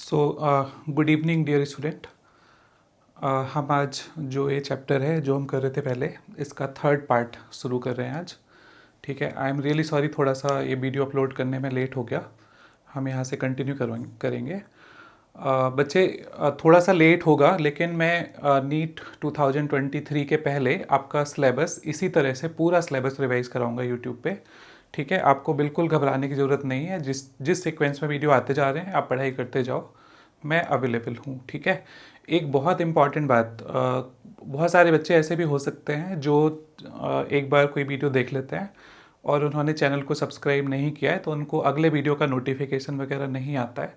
सो good evening dear student. हम आज जो ये चैप्टर है जो हम कर रहे थे पहले, इसका थर्ड पार्ट शुरू कर रहे हैं आज। ठीक है, आई एम रियली सॉरी, थोड़ा सा ये वीडियो अपलोड करने में लेट हो गया। हम यहाँ से कंटिन्यू करेंगे। बच्चे थोड़ा सा लेट होगा, लेकिन मैं नीट 2023 के पहले आपका सिलेबस इसी तरह से पूरा सिलेबस रिवाइज कराऊंगा यूट्यूब पे। ठीक है, आपको बिल्कुल घबराने की ज़रूरत नहीं है। जिस सीक्वेंस में वीडियो आते जा रहे हैं आप पढ़ाई करते जाओ, मैं अवेलेबल हूँ। ठीक है, एक बहुत इम्पॉर्टेंट बात, बहुत सारे बच्चे ऐसे भी हो सकते हैं जो एक बार कोई वीडियो देख लेते हैं और उन्होंने चैनल को सब्सक्राइब नहीं किया है, तो उनको अगले वीडियो का नोटिफिकेशन वगैरह नहीं आता है।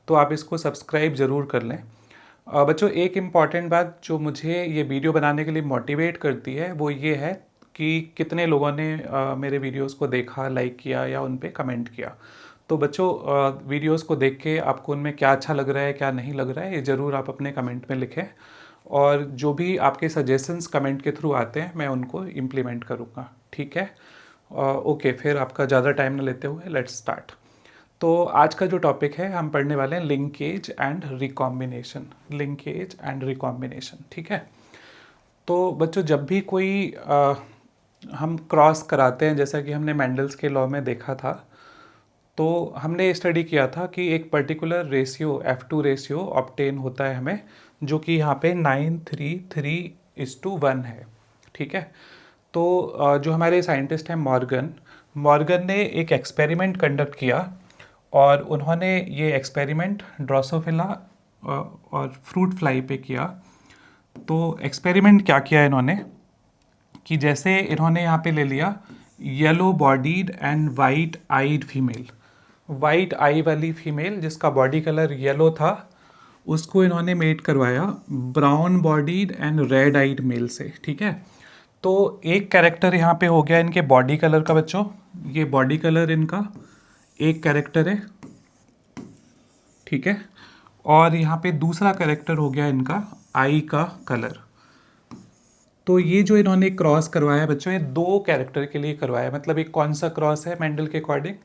तो आप इसको सब्सक्राइब ज़रूर कर लें। बच्चों, एक इम्पॉर्टेंट बात जो मुझे ये वीडियो बनाने के लिए मोटिवेट करती है वो ये है कि कितने लोगों ने मेरे वीडियोस को देखा, लाइक किया या उन पे कमेंट किया। तो बच्चों, वीडियोस को देख के आपको उनमें क्या अच्छा लग रहा है, क्या नहीं लग रहा है, ये ज़रूर आप अपने कमेंट में लिखें। और जो भी आपके सजेशंस कमेंट के थ्रू आते हैं मैं उनको इम्प्लीमेंट करूँगा। ठीक है, ओके, फिर आपका ज़्यादा टाइम न लेते हुए लेट्स स्टार्ट। तो आज का जो टॉपिक है हम पढ़ने वाले हैं linkage and recombination. Linkage and recombination, ठीक है। तो बच्चों, जब भी कोई हम क्रॉस कराते हैं, जैसा कि हमने मेंडल्स के लॉ में देखा था, तो हमने स्टडी किया था कि एक particular ratio F2 ratio obtain होता है हमें, जो कि यहाँ पे 9:3:1 है। ठीक है, तो जो हमारे साइंटिस्ट हैं मॉर्गन ने एक एक्सपेरिमेंट कंडक्ट किया और उन्होंने ये एक्सपेरिमेंट ड्रोसोफिला और फ्रूट फ्लाई पे किया। तो एक्सपेरिमेंट क्या किया इन्होंने कि जैसे इन्होंने यहाँ पे ले लिया yellow bodied and white eyed female, white eye वाली फीमेल जिसका बॉडी कलर येलो था, उसको इन्होंने मेट करवाया brown bodied and red eyed male से। ठीक है, तो एक कैरेक्टर यहाँ पे हो गया इनके बॉडी कलर का। बच्चों, ये बॉडी कलर इनका एक कैरेक्टर है, ठीक है, और यहाँ पे दूसरा कैरेक्टर हो गया इनका आई का कलर। तो ये जो इन्होंने क्रॉस करवाया बच्चों, ये दो कैरेक्टर के लिए करवाया। मतलब एक कौन सा क्रॉस है मेंडल के अकॉर्डिंग?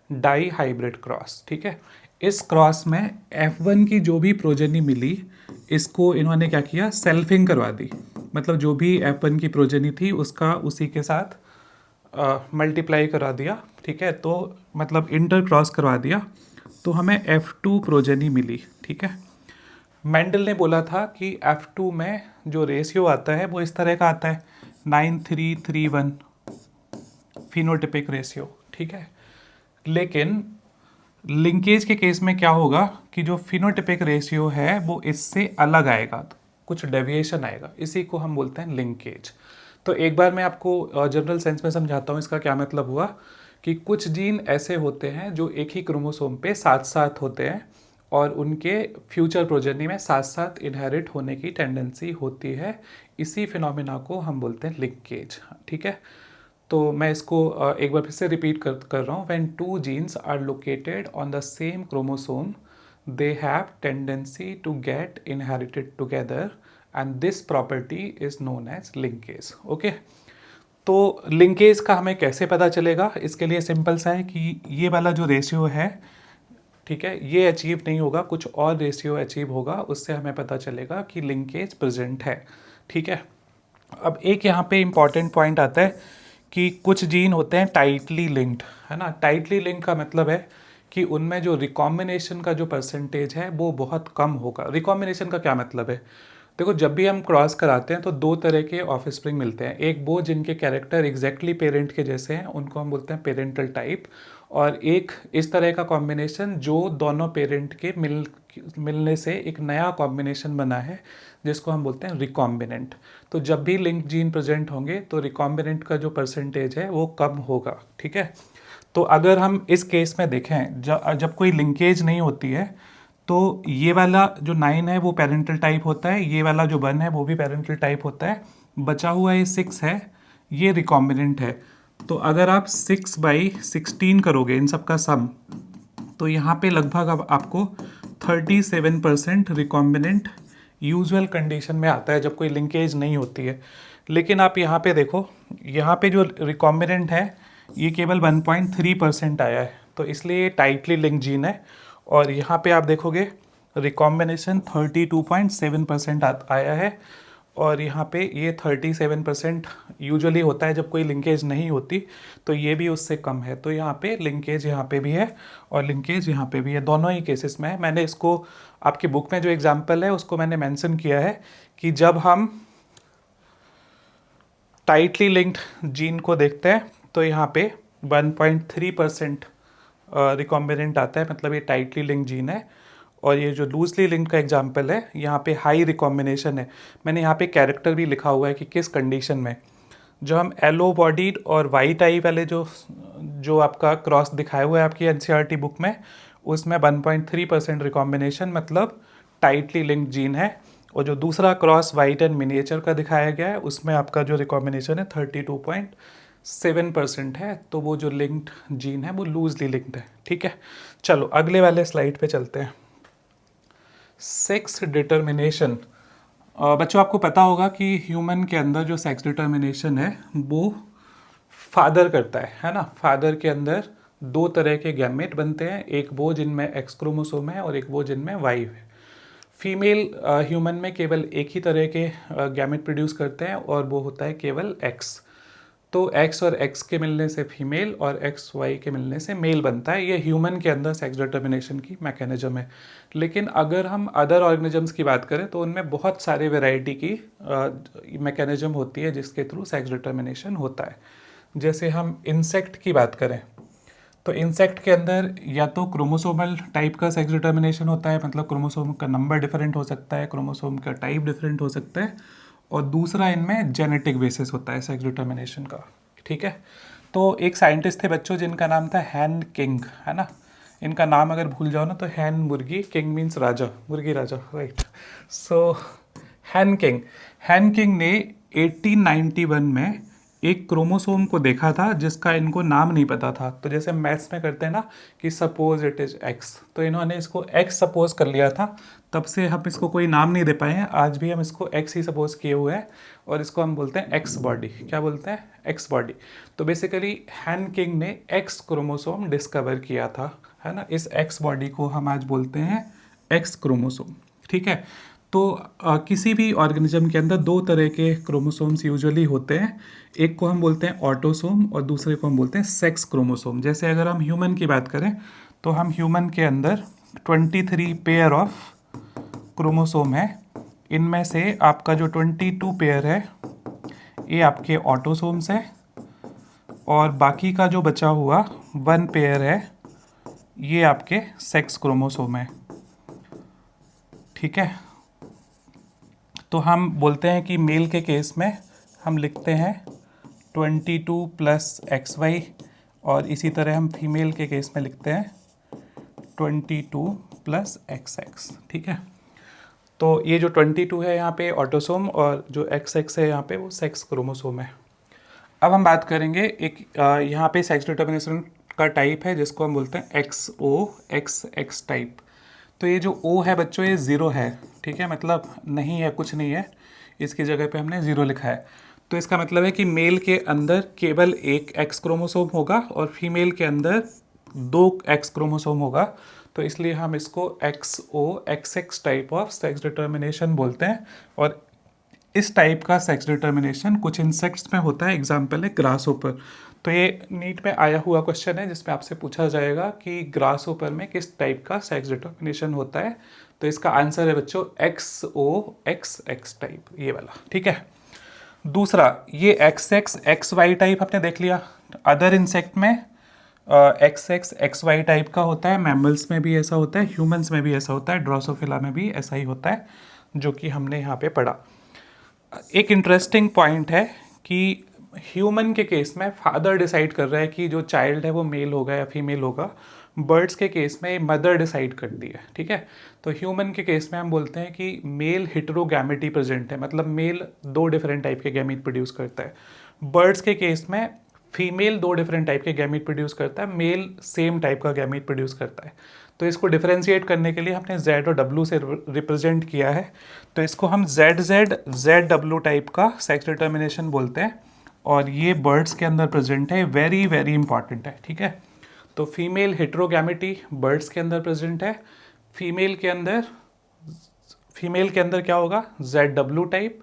Die hybrid cross. ठीक है, इस क्रॉस में F1 की जो भी प्रोजेनी मिली, इसको इन्होंने क्या किया, सेल्फिंग करवा दी। मतलब जो भी F1 की प्रोजेनी थी उसका उसी के साथ मल्टीप्लाई करा दिया। ठीक है, तो मतलब इंटर क्रॉस करवा दिया, तो हमें F2 प्रोजेनी मिली। ठीक है, मेंडल ने बोला था कि F2 में जो रेशियो आता है वो इस तरह का आता है 9:3:1 फिनोटिपिक रेशियो। ठीक है, लेकिन लिंकेज के केस में क्या होगा कि जो फिनोटिपिक रेशियो है वो इससे अलग आएगा, तो कुछ डेविएशन आएगा, इसी को हम बोलते हैं लिंकेज। तो एक बार मैं आपको जनरल सेंस में समझाता हूँ इसका क्या मतलब हुआ। कि कुछ जीन ऐसे होते हैं जो एक ही क्रोमोसोम पे साथ साथ होते हैं और उनके फ्यूचर प्रोजेनी में साथ साथ इनहेरिट होने की टेंडेंसी होती है। इसी फिनोमिना को हम बोलते हैं लिंकेज। ठीक है, तो मैं इसको एक बार फिर से रिपीट कर रहा हूँ। When two genes are located on the same chromosome, they have tendency to get inherited together and this property is known as linkage. Okay, तो लिंकेज का हमें कैसे पता चलेगा? इसके लिए सिंपल सा है कि ये वाला जो रेशियो है, ठीक है, ये अचीव नहीं होगा, कुछ और रेशियो अचीव होगा, उससे हमें पता चलेगा कि लिंकेज प्रेजेंट है। ठीक है, अब एक यहाँ पे इम्पॉर्टेंट पॉइंट आता है कि कुछ जीन होते हैं टाइटली लिंक्ड, है ना। टाइटली लिंक का मतलब है कि उनमें जो रिकॉम्बिनेशन का जो परसेंटेज है वो बहुत कम होगा। रिकॉम्बिनेशन का क्या मतलब है? देखो, जब भी हम क्रॉस कराते हैं तो दो तरह के ऑफस्प्रिंग मिलते हैं। एक वो जिनके कैरेक्टर एग्जैक्टली पेरेंट के जैसे हैं, उनको हम बोलते हैं पेरेंटल टाइप। और एक इस तरह का कॉम्बिनेशन जो दोनों पेरेंट के मिलने से एक नया कॉम्बिनेशन बना है, जिसको हम बोलते हैं रिकॉम्बिनेंट। तो जब भी लिंक जीन प्रेजेंट होंगे तो रिकॉम्बिनेंट का जो परसेंटेज है वो कम होगा। ठीक है, तो अगर हम इस केस में देखें, जब कोई लिंकेज नहीं होती है, तो ये वाला जो 9 है वो पेरेंटल टाइप होता है, ये वाला जो 1 है वो भी पेरेंटल टाइप होता है, बचा हुआ ये 6 है, ये रिकॉम्बिनेंट है। तो अगर आप 6/16 करोगे इन सब का सम, तो यहाँ पे लगभग अब आपको 37% रिकॉम्बिनेंट यूजुअल कंडीशन में आता है जब कोई लिंकेज नहीं होती है। लेकिन आप यहाँ पे देखो, यहाँ पे जो रिकॉम्बिनेंट है ये केवल 1.3% आया है, तो इसलिए टाइटली लिंक जीन है। और यहाँ पे आप देखोगे रिकॉम्बिनेशन 32.7% आया है। और यहाँ पे ये 37% यूजुअली होता है जब कोई लिंकेज नहीं होती, तो ये भी उससे कम है। तो यहाँ पे लिंकेज यहाँ पे भी है और लिंकेज यहाँ पे भी है, दोनों ही केसेस में है। मैंने इसको आपकी बुक में जो एग्जांपल है उसको मैंने मेंशन किया है कि जब हम टाइटली लिंक्ड जीन को देखते हैं तो यहाँ पे 1.3% रिकॉम्बिनेंट आता है, मतलब ये टाइटली लिंक्ड जीन है। और ये जो लूजली लिंक्ड का एग्जांपल है यहाँ पे हाई रिकॉम्बिनेशन है। मैंने यहाँ पे कैरेक्टर भी लिखा हुआ है कि किस कंडीशन में। जो हम एलो बॉडीड और वाइट आई वाले जो आपका क्रॉस दिखाया हुआ है आपकी एनसीईआरटी बुक में, उसमें 1.3% रिकॉम्बिनेशन मतलब टाइटली लिंक्ड जीन है। और जो दूसरा क्रॉस वाइट एंड मिनिएचर का दिखाया गया है उसमें आपका जो रिकॉम्बिनेशन है 32.7% है। तो वो जो लिंक्ड जीन है वो लूजली लिंक्ड है। ठीक है, चलो अगले वाले स्लाइड पे चलते हैं। Sex determination. बच्चों आपको पता होगा कि ह्यूमन के अंदर जो सेक्स डिटर्मिनेशन है वो फादर करता है ना। फादर के अंदर दो तरह के गैमेट बनते हैं, एक वो जिनमें एक्स क्रोमोसोम है और एक वो जिनमें वाई है। फीमेल ह्यूमन में केवल एक ही तरह के गैमेट प्रोड्यूस करते हैं और वो होता है केवल एक्स। तो एक्स और एक्स के मिलने से फीमेल और एक्स वाई के मिलने से मेल बनता है। ये ह्यूमन के अंदर सेक्स डिटर्मिनेशन की मैकेनिज्म है। लेकिन अगर हम अदर ऑर्गेनिजम्स की बात करें तो उनमें बहुत सारे वैरायटी की मैकेनिज्म होती है जिसके थ्रू सेक्स डिटर्मिनेशन होता है। जैसे हम इंसेक्ट की बात करें तो इंसेक्ट के अंदर या तो क्रोमोसोमल टाइप का सेक्स डिटर्मिनेशन होता है, मतलब क्रोमोसोम का नंबर डिफरेंट हो सकता है, क्रोमोसोम का टाइप डिफरेंट हो सकता है। और दूसरा इनमें जेनेटिक बेसिस होता है सेक्स डिटर्मिनेशन का। ठीक है, तो एक साइंटिस्ट थे बच्चों जिनका नाम था हैन किंग, है ना। इनका नाम अगर भूल जाओ ना तो हैन मुर्गी, किंग मीन्स राजा, मुर्गी राजा, राइट। सो हैन किंग ने 1891 में एक क्रोमोसोम को देखा था जिसका इनको नाम नहीं पता था। तो जैसे मैथ्स में करते हैं ना कि सपोज इट इज़ एक्स, तो इन्होंने इसको एक्स सपोज कर लिया था। तब से हम इसको कोई नाम नहीं दे पाए हैं, आज भी हम इसको एक्स ही सपोज किए हुए हैं और इसको हम बोलते हैं एक्स बॉडी। क्या बोलते हैं? X body. तो बेसिकली हैन किंग ने एक्स क्रोमोसोम डिस्कवर किया था, है ना। इस एक्स बॉडी को हम आज बोलते हैं एक्स क्रोमोसोम। ठीक है, तो किसी भी ऑर्गेनिज्म के अंदर दो तरह के क्रोमोसोम्स यूजुअली होते हैं। एक को हम बोलते हैं ऑटोसोम और दूसरे को हम बोलते हैं सेक्स क्रोमोसोम। जैसे अगर हम ह्यूमन की बात करें तो हम ह्यूमन के अंदर 23 पेयर ऑफ क्रोमोसोम है। इनमें से आपका जो 22 पेयर है ये आपके ऑटोसोम्स है और बाकी का जो बचा हुआ 1 पेयर है ये आपके सेक्स क्रोमोसोम है। ठीक है, तो हम बोलते हैं कि मेल के केस में हम लिखते हैं 22 प्लस एक्स वाई और इसी तरह हम फीमेल के केस में लिखते हैं 22 प्लस एक्स एक्स। ठीक है, तो ये जो 22 है यहाँ पे ऑटोसोम और जो एक्स एक्स है यहाँ पे वो सेक्स क्रोमोसोम है। अब हम बात करेंगे एक यहाँ पे सेक्स डिटर्मिनेशन का टाइप है जिसको हम बोलते हैं XO XX टाइप। तो ये जो O है बच्चों ये ज़ीरो है। ठीक है, मतलब नहीं है, कुछ नहीं है, इसकी जगह पे हमने ज़ीरो लिखा है। तो इसका मतलब है कि मेल के अंदर केवल एक एक्स क्रोमोसोम होगा और फीमेल के अंदर 2 एक्स क्रोमोसोम होगा। तो इसलिए हम इसको XO XX type of sex determination बोलते हैं। और इस टाइप का सेक्स डिटर्मिनेशन कुछ इंसेक्ट्स में होता है, एग्जाम्पल है ग्रास होपर। तो ये नीट में आया हुआ क्वेश्चन है जिसमें आपसे पूछा जाएगा कि ग्रास होपर में किस टाइप का सेक्स डिटर्मिनेशन होता है। तो इसका आंसर है बच्चों XO XX टाइप, ये वाला। ठीक है, दूसरा ये XX XY टाइप आपने देख लिया। अदर इंसेक्ट में XX XY टाइप का होता है, मैमल्स में भी ऐसा होता है, ह्यूमंस में भी ऐसा होता है, ड्रोसोफिला में भी ऐसा ही होता है, जो कि हमने यहाँ पे पढ़ा। एक इंटरेस्टिंग पॉइंट है कि ह्यूमन के केस में फादर डिसाइड कर रहा है कि जो चाइल्ड है वो मेल होगा या फीमेल होगा। बर्ड्स के केस में मदर डिसाइड करती है। ठीक है, तो ह्यूमन के केस में हम बोलते हैं कि मेल हेटेरोगैमेटी प्रेजेंट है, मतलब मेल 2 डिफरेंट टाइप के गैमीट प्रोड्यूस करता है। बर्ड्स के केस में फीमेल 2 डिफरेंट टाइप के गैमीट प्रोड्यूस करता है, मेल सेम टाइप का गैमीट प्रोड्यूस करता है। तो इसको डिफरेंशिएट करने के लिए हमने Z और W से रिप्रेजेंट किया है। तो इसको हम ZZ ZW टाइप का सेक्स डिटर्मिनेशन बोलते हैं और ये बर्ड्स के अंदर प्रेजेंट है, वेरी वेरी इंपॉर्टेंट है। ठीक है, तो फीमेल हेटेरोगैमेटी बर्ड्स के अंदर प्रेजेंट है, फीमेल के अंदर फीमेल के अंदर क्या होगा, ZW टाइप,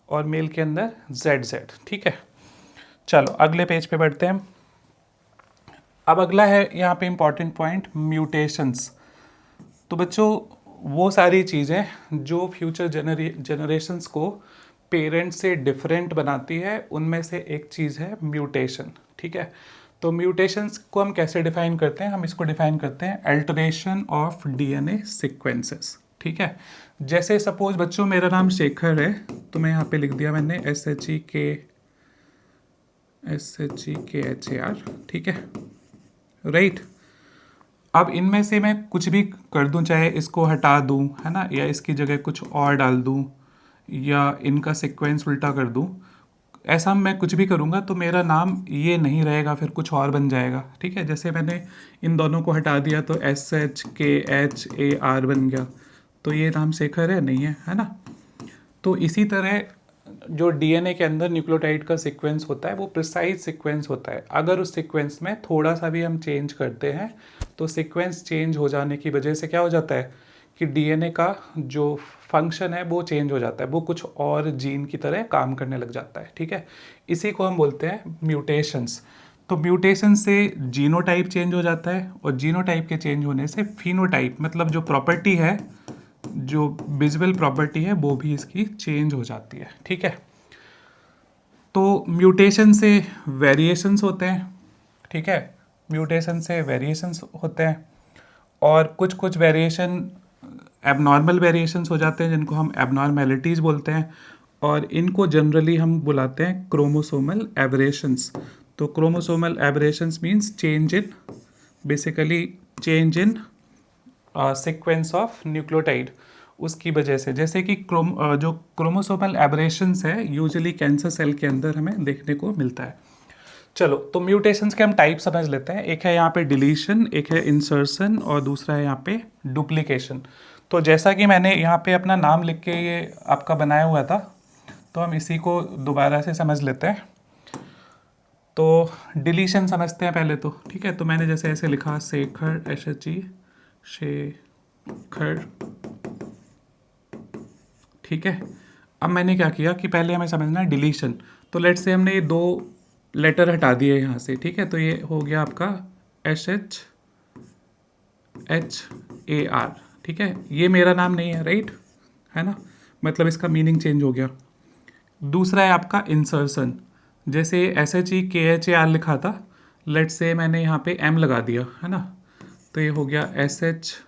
और मेल के अंदर ZZ। ठीक है, चलो अगले पेज पे बढ़ते हैं। अब अगला है यहाँ पे इम्पॉर्टेंट पॉइंट, म्यूटेशंस। तो बच्चों वो सारी चीज़ें जो फ्यूचर जनरेशन्स को पेरेंट्स से डिफरेंट बनाती है, उनमें से एक चीज़ है म्यूटेशन। ठीक है, तो म्यूटेशंस को हम कैसे डिफाइन करते हैं, हम इसको डिफाइन करते हैं अल्टरेशन ऑफ डीएनए सीक्वेंसेस। ठीक है, जैसे सपोज बच्चों मेरा नाम शेखर है, तो मैं यहाँ पे लिख दिया मैंने SHEKHAR। ठीक है, राइट। अब इनमें से मैं कुछ भी कर दूं, चाहे इसको हटा दूं, है ना, या इसकी जगह कुछ और डाल दूं, या इनका सीक्वेंस उल्टा कर दूं, ऐसा मैं कुछ भी करूंगा तो मेरा नाम ये नहीं रहेगा, फिर कुछ और बन जाएगा। ठीक है, जैसे मैंने इन दोनों को हटा दिया तो SHKHAR बन गया, तो ये नाम शेखर है, नहीं है ना। तो इसी तरह जो डीएनए के अंदर न्यूक्लियोटाइड का सीक्वेंस होता है वो प्रिसाइज सीक्वेंस होता है। अगर उस सीक्वेंस में थोड़ा सा भी हम चेंज करते हैं तो सीक्वेंस चेंज हो जाने की वजह से क्या हो जाता है कि डीएनए का जो फंक्शन है वो चेंज हो जाता है, वो कुछ और जीन की तरह काम करने लग जाता है। ठीक है, इसी को हम बोलते हैं म्यूटेशंस। तो म्यूटेशन से जीनोटाइप चेंज हो जाता है, और जीनोटाइप के चेंज होने से फिनोटाइप, मतलब जो प्रॉपर्टी है, जो विजुअल प्रॉपर्टी है, वो भी इसकी चेंज हो जाती है। ठीक है, तो म्यूटेशन से वेरिएशंस होते हैं। ठीक है, म्यूटेशन से वेरिएशंस होते हैं, और कुछ कुछ वेरिएशन एबनॉर्मल वेरिएशंस हो जाते हैं जिनको हम एबनॉर्मेलिटीज़ बोलते हैं, और इनको जनरली हम बुलाते हैं क्रोमोसोमल एबरेशंस। तो chromosomal aberrations means change in, basically change in sequence of nucleotide, उसकी वजह से। जैसे कि जो क्रोमोसोमल एबरेशंस है यूजुअली कैंसर सेल के अंदर हमें देखने को मिलता है। चलो, तो म्यूटेशंस के हम टाइप समझ लेते हैं। एक है यहाँ पे डिलीशन, एक है इंसर्शन, और दूसरा है यहाँ पे डुप्लीकेशन। तो जैसा कि मैंने यहाँ पे अपना नाम लिख के ये आपका बनाया हुआ था, तो हम इसी को दोबारा से समझ लेते हैं। तो डिलीशन समझते हैं पहले तो। ठीक है, तो मैंने जैसे ऐसे लिखा शेखर, SHE शेखर। ठीक है, अब मैंने क्या किया कि पहले हमें समझना है डिलीशन। तो लेट्स से हमने ये 2 लेटर हटा दिए यहाँ से। ठीक है, तो ये हो गया आपका SHHAR। ठीक है, ये मेरा नाम नहीं है, राइट, है ना, मतलब इसका मीनिंग चेंज हो गया। दूसरा है आपका इंसर्शन। जैसे SHEKHAR लिखा था, लेट्स से मैंने यहाँ पे M लगा दिया, है ना, तो ये हो गया SHEKMHAR।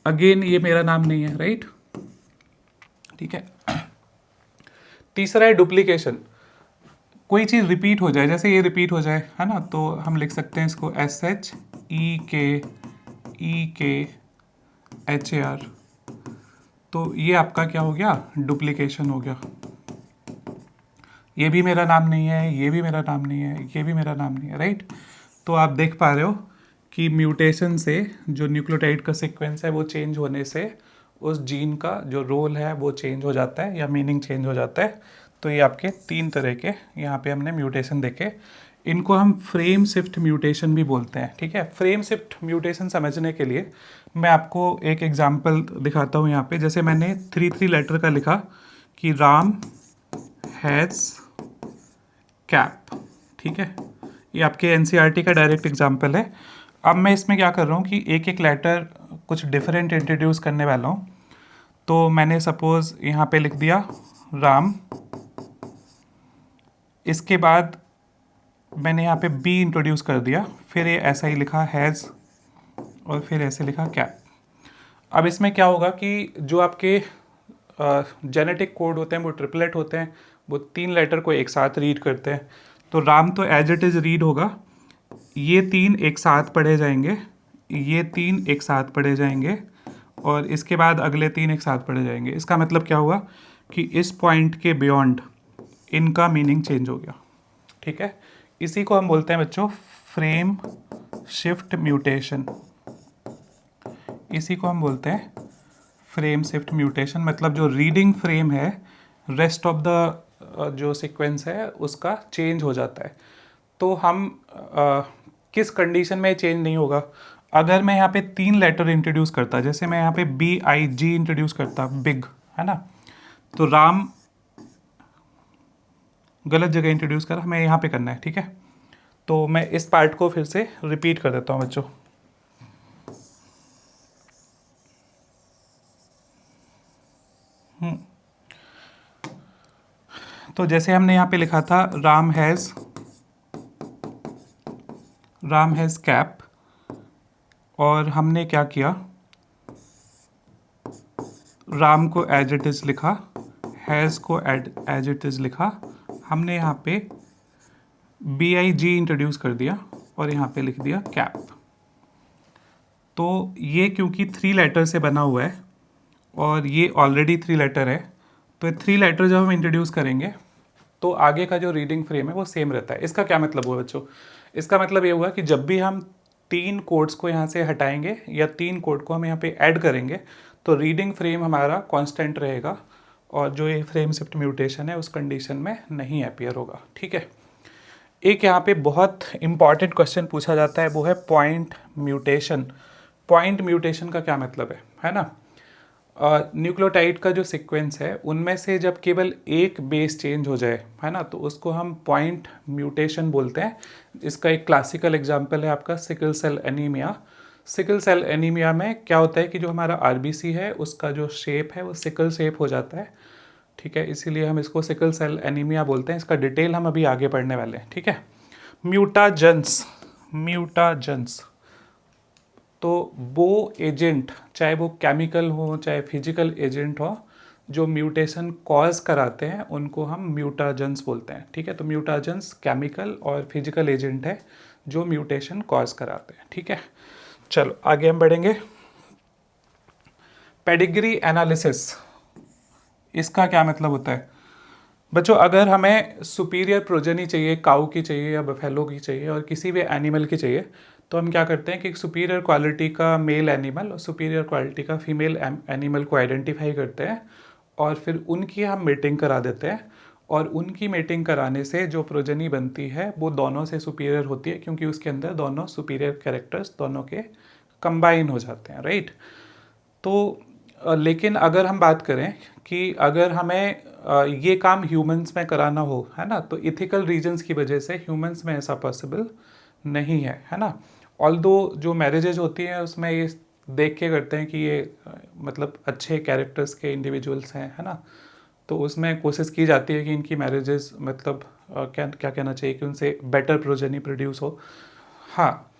अगेन ये मेरा नाम नहीं है, राइट। ठीक है, तीसरा है डुप्लीकेशन। कोई चीज़ रिपीट हो जाए, जैसे ये रिपीट हो जाए, है ना, तो हम लिख सकते हैं इसको SHEKHAR। तो ये आपका क्या हो गया, डुप्लीकेशन हो गया। ये भी मेरा नाम नहीं है, ये भी मेरा नाम नहीं है, ये भी मेरा नाम नहीं है, राइट। तो आप देख पा रहे हो कि म्यूटेशन से जो न्यूक्लियोटाइड का सीक्वेंस है वो चेंज होने से उस जीन का जो रोल है वो चेंज हो जाता है, या मीनिंग चेंज हो जाता है। तो ये आपके 3 तरह के यहाँ पे हमने म्यूटेशन देखे। इनको हम फ्रेम शिफ्ट म्यूटेशन भी बोलते हैं। ठीक है, फ्रेम शिफ्ट म्यूटेशन समझने के लिए मैं आपको एक एग्जांपल दिखाता हूँ यहाँ पे। जैसे मैंने 3 लेटर का लिखा कि राम हैज़ कैप। ठीक है, ये आपके एनसीईआरटी का डायरेक्ट एग्जांपल है। अब मैं इसमें क्या कर रहा हूँ कि एक एक लेटर कुछ डिफरेंट इंट्रोड्यूस करने वाला हूँ। तो मैंने सपोज़ यहाँ पे लिख दिया राम, इसके बाद मैंने यहाँ पे बी इंट्रोड्यूस कर दिया, फिर ये ऐसा ही लिखा हैज़, और फिर ऐसे लिखा कैप। अब इसमें क्या होगा कि जो आपके जेनेटिक कोड होते हैं वो ट्रिपलेट होते हैं, वो 3 लेटर को एक साथ रीड करते हैं। तो राम तो एज इट इज़ रीड होगा, ये 3 एक साथ पढ़े जाएंगे, ये 3 एक साथ पढ़े जाएंगे, और इसके बाद अगले 3 एक साथ पढ़े जाएंगे। इसका मतलब क्या हुआ कि इस पॉइंट के बियॉन्ड इनका मीनिंग चेंज हो गया। ठीक है, इसी को हम बोलते हैं बच्चों फ्रेम शिफ्ट म्यूटेशन। इसी को हम बोलते हैं फ्रेम शिफ्ट म्यूटेशन, मतलब जो रीडिंग फ्रेम है रेस्ट ऑफ द जो सीक्वेंस है उसका चेंज हो जाता है। तो हम किस कंडीशन में चेंज नहीं होगा? अगर मैं यहाँ पे 3 लेटर इंट्रोड्यूस करता, जैसे मैं यहाँ पे BIG इंट्रोड्यूस करता, बिग, है ना, तो राम गलत जगह इंट्रोड्यूस करा, हमें यहाँ पे करना है, ठीक है। तो मैं इस पार्ट को फिर से रिपीट कर देता हूँ बच्चों। तो जैसे हमने यहाँ पे लिखा था राम हैज़ कैप, और हमने क्या किया, राम को एज इट इज़ लिखा, हैज़ को एज इट इज़ लिखा, हमने यहाँ पे BIG इंट्रोड्यूस कर दिया और यहाँ पे लिख दिया कैप। तो ये क्योंकि 3 लेटर से बना हुआ है और ये ऑलरेडी 3 लेटर है, तो 3 लेटर जब हम इंट्रोड्यूस करेंगे तो आगे का जो रीडिंग फ्रेम है वो सेम रहता है। इसका क्या मतलब हुआ बच्चों? इसका मतलब ये हुआ कि जब भी हम 3 कोड्स को यहाँ से हटाएंगे या 3 कोड को हम यहाँ पे ऐड करेंगे तो रीडिंग फ्रेम हमारा कांस्टेंट रहेगा और जो ये फ्रेम शिफ्ट म्यूटेशन है उस कंडीशन में नहीं अपीयर होगा, ठीक है। एक यहाँ पे बहुत इंपॉर्टेंट क्वेश्चन पूछा जाता है, वो है पॉइंट म्यूटेशन। पॉइंट म्यूटेशन का क्या मतलब है ना, न्यूक्लियोटाइड का जो सीक्वेंस है उनमें से जब केवल एक बेस चेंज हो जाए, है ना, तो उसको हम पॉइंट म्यूटेशन बोलते हैं। इसका एक क्लासिकल एग्जांपल है आपका sickle cell anaemia. Sickle cell anaemia में क्या होता है कि जो हमारा RBC है उसका जो शेप है वो सिकल शेप हो जाता है, ठीक है, इसीलिए हम इसको सिकल सेल एनीमिया बोलते हैं। इसका डिटेल हम अभी आगे पढ़ने वाले हैं, ठीक है। म्यूटाजेंस तो वो एजेंट, चाहे वो केमिकल हो चाहे फिजिकल एजेंट हो, जो म्यूटेशन कॉज कराते हैं उनको हम म्यूटाजेंस बोलते हैं, ठीक है। तो म्यूटाजेंस केमिकल और फिजिकल एजेंट है जो म्यूटेशन कॉज कराते हैं, ठीक है। चलो आगे हम बढ़ेंगे। पेडिग्री एनालिसिस, इसका क्या मतलब होता है बच्चों? अगर हमें सुपीरियर प्रोजेनी चाहिए, काऊ की चाहिए या बफेलो की चाहिए और किसी भी एनिमल की चाहिए, तो हम क्या करते हैं कि सुपीरियर क्वालिटी का मेल एनिमल और सुपीरियर क्वालिटी का फीमेल एनिमल को आइडेंटिफाई करते हैं और फिर उनकी हम मेटिंग करा देते हैं, और उनकी मेटिंग कराने से जो प्रोजेनी बनती है वो दोनों से सुपीरियर होती है, क्योंकि उसके अंदर दोनों सुपीरियर कैरेक्टर्स दोनों के कंबाइन हो जाते हैं, राइट। तो लेकिन अगर हम बात करें कि अगर हमें ये काम ह्यूमंस में कराना हो, है ना, तो इथिकल रीजंस की वजह से ह्यूमंस में ऐसा पॉसिबल नहीं है ना। ऑल्दो जो मैरिजेज होती हैं उसमें ये देख के करते हैं कि ये मतलब अच्छे कैरेक्टर्स के इंडिविजुअल्स हैं, है ना, तो उसमें कोशिश की जाती है कि इनकी मैरिजेस मतलब क्या क्या कहना चाहिए कि उनसे बेटर प्रोजेनी प्रोड्यूस हो। हाँ,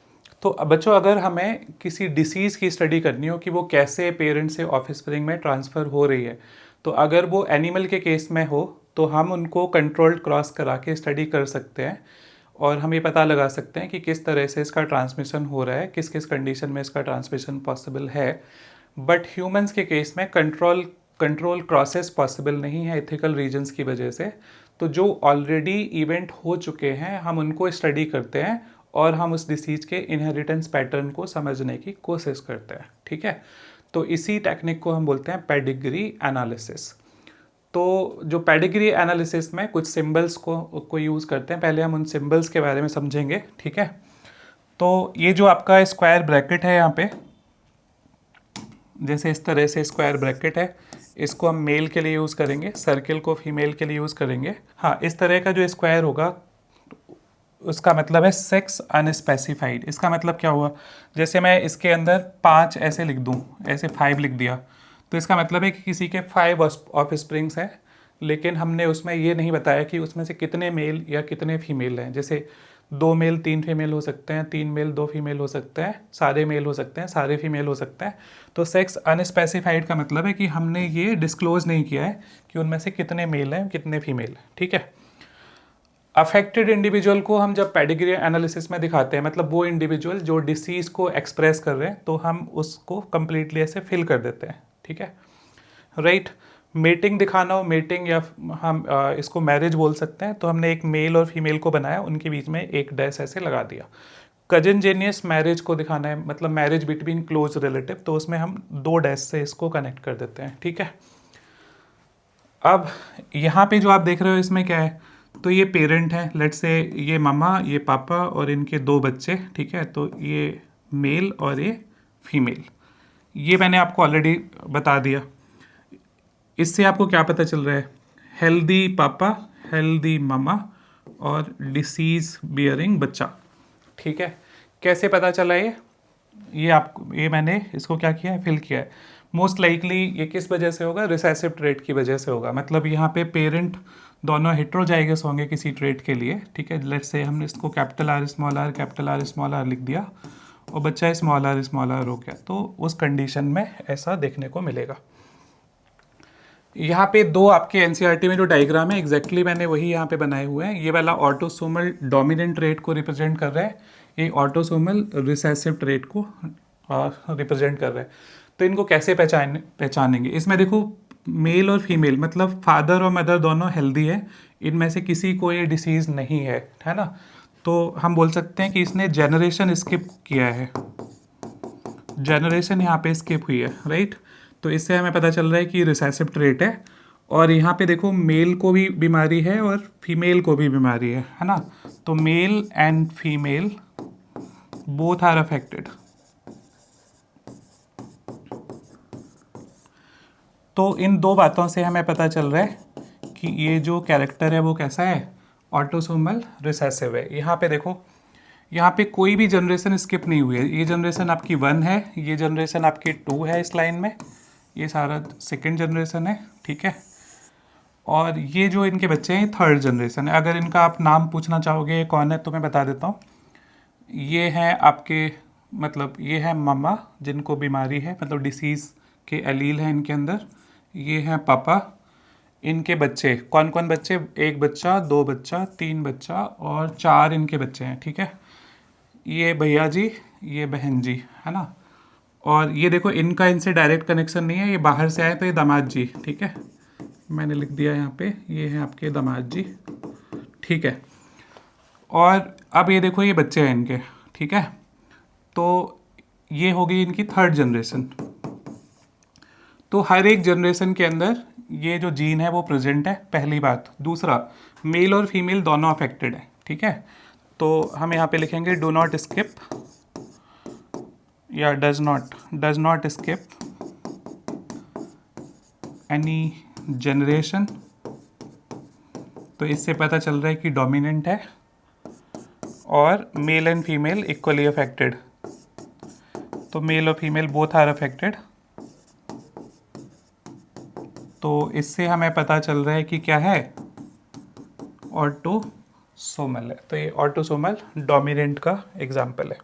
तो बच्चों अगर हमें किसी डिसीज़ की स्टडी करनी हो कि वो कैसे पेरेंट से ऑफस्प्रिंग में ट्रांसफ़र हो रही है, तो अगर वो एनिमल के केस में हो तो हम उनको कंट्रोल्ड क्रॉस करा के स्टडी कर सकते हैं और हम ये पता लगा सकते हैं कि किस तरह से इसका ट्रांसमिशन हो रहा है, किस किस कंडीशन में इसका ट्रांसमिशन पॉसिबल है। बट ह्यूमंस के केस में कंट्रोल क्रॉसेस पॉसिबल नहीं है एथिकल रीजंस की वजह से। तो जो ऑलरेडी इवेंट हो चुके हैं हम उनको स्टडी करते हैं और हम उस डिसीज के इनहेरिटेंस पैटर्न को समझने की कोशिश करते हैं, ठीक है। तो इसी टेक्निक को हम बोलते हैं पेडिग्री एनालिसिस। तो जो पेडिग्री एनालिसिस में कुछ सिंबल्स को यूज़ करते हैं, पहले हम उन सिंबल्स के बारे में समझेंगे, ठीक है। तो ये जो आपका स्क्वायर ब्रैकेट है यहाँ पे, जैसे इस तरह से स्क्वायर ब्रैकेट है, इसको हम मेल के लिए यूज़ करेंगे, सर्किल को फीमेल के लिए यूज़ करेंगे। हाँ, इस तरह का जो स्क्वायर होगा उसका मतलब है सेक्स अनस्पेसिफाइड। इसका मतलब क्या हुआ, जैसे मैं इसके अंदर 5 ऐसे लिख दूँ, ऐसे 5 लिख दिया, तो इसका मतलब है कि किसी के 5 ऑफ स्प्रिंग्स हैं, लेकिन हमने उसमें ये नहीं बताया कि उसमें से कितने मेल या कितने फीमेल हैं। जैसे 2 मेल 3 फीमेल हो सकते हैं, 3 मेल 2 फीमेल हो सकते हैं, सारे मेल हो सकते हैं, सारे फीमेल हो सकते हैं। तो सेक्स अनस्पेसिफाइड का मतलब है कि हमने ये डिस्क्लोज नहीं किया है कि उनमें से कितने मेल हैं कितने फीमेल हैं, ठीक है। अफेक्टेड इंडिविजुअल को हम जब पेडिग्री एनालिसिस में दिखाते हैं, मतलब वो इंडिविजुअल जो डिसीज़ को एक्सप्रेस कर रहे हैं, तो हम उसको कम्प्लीटली ऐसे फिल कर देते हैं, ठीक है, राइट। मेटिंग दिखाना हो, मेटिंग या हम इसको मैरिज बोल सकते हैं, तो हमने एक मेल और फीमेल को बनाया, उनके बीच में एक डैश ऐसे लगा दिया। कजनजेनियस मैरिज को दिखाना है, मतलब मैरिज बिटवीन क्लोज रिलेटिव, तो उसमें हम 2 डैश से इसको कनेक्ट कर देते हैं, ठीक है। अब यहाँ पे जो आप देख रहे हो इसमें क्या है, तो ये पेरेंट है, लेट्स से ये मामा, ये पापा और इनके 2 बच्चे, ठीक है। तो ये मेल और ये फीमेल, ये मैंने आपको ऑलरेडी बता दिया। इससे आपको क्या पता चल रहा है? हेल्दी पापा, हेल्दी मामा और डिसीज बियरिंग बच्चा, ठीक है। कैसे पता चला ये आपको, ये मैंने इसको क्या किया है, फिल किया है। मोस्ट लाइकली ये किस वजह से होगा? रिसेसिव ट्रेट की वजह से होगा। मतलब यहाँ पे पेरेंट दोनों हेट्रोजाइगस होंगे किसी ट्रेट के लिए, ठीक है। लेट्स से हमने इसको capital R small R, capital R small R लिख दिया और बच्चा स्मॉल आर हो गया, तो उस कंडीशन में ऐसा देखने को मिलेगा। यहाँ पे 2 आपके एनसीईआरटी में जो डायग्राम है एग्जैक्टली मैंने वही यहाँ पे बनाए हुए हैं। ये वाला ऑटोसोमल डोमिनेंट ट्रेट को रिप्रेजेंट कर रहा है, ये ऑटोसोमल रिसेसिव ट्रेट को रिप्रेजेंट कर रहा है। तो इनको कैसे पहचानेंगे? इसमें देखो मेल और फीमेल, मतलब फादर और मदर दोनों हेल्दी है, इनमें से किसी को ये डिसीज़ नहीं है ना। तो हम बोल सकते हैं कि इसने जनरेशन स्किप किया है, जनरेशन यहाँ पे स्किप हुई है, राइट। तो इससे हमें पता चल रहा है कि रिसेसिव ट्रेट है। और यहाँ पे देखो मेल को भी बीमारी है और फीमेल को भी बीमारी है ना। तो male and female both are affected. तो इन 2 बातों से हमें पता चल रहा है कि ये जो कैरेक्टर है वो कैसा है, ऑटोसोमल रिसेसिव है। यहाँ पे देखो, यहाँ पे कोई भी जनरेशन स्किप नहीं हुई है। ये जनरेशन आपकी 1 है, ये जनरेशन आपकी 2 है इस लाइन में, ये सारा सेकेंड जनरेशन है, ठीक है। और ये जो इनके बच्चे हैं थर्ड जनरेशन है। अगर इनका आप नाम पूछना चाहोगे कौन है तो मैं बता देता हूँ। ये हैं आपके, मतलब ये है मामा जिनको बीमारी है, मतलब डिसीज़ के एलील हैं इनके अंदर। ये हैं पापा, इनके बच्चे कौन कौन बच्चे? 1 बच्चा, 2 बच्चा, 3 बच्चा और 4 इनके बच्चे हैं, ठीक है। ये भैया जी, ये बहन जी, है ना। और ये देखो इनका इनसे डायरेक्ट कनेक्शन नहीं है, ये बाहर से आए, तो ये दामाद जी, ठीक है। मैंने लिख दिया यहाँ पे, ये हैं आपके दामाद जी, ठीक है। और अब ये देखो ये बच्चे हैं इनके, ठीक है। तो ये हो गई इनकी थर्ड जनरेशन। तो हर एक जनरेशन के अंदर ये जो जीन है वो प्रेजेंट है, पहली बात। दूसरा, मेल और फीमेल दोनों अफेक्टेड है, ठीक है। तो हम यहाँ पे लिखेंगे डू नॉट स्किप या does not skip any generation. तो इससे पता चल रहा है कि डोमिनेंट है और mail and female equally affected. तो मेल और फीमेल बोथ आर अफेक्टेड। तो इससे हमें पता चल रहा है कि क्या है, ऑटोसोमल है। तो ये ऑटोसोमल डोमिनेंट का एग्जाम्पल है।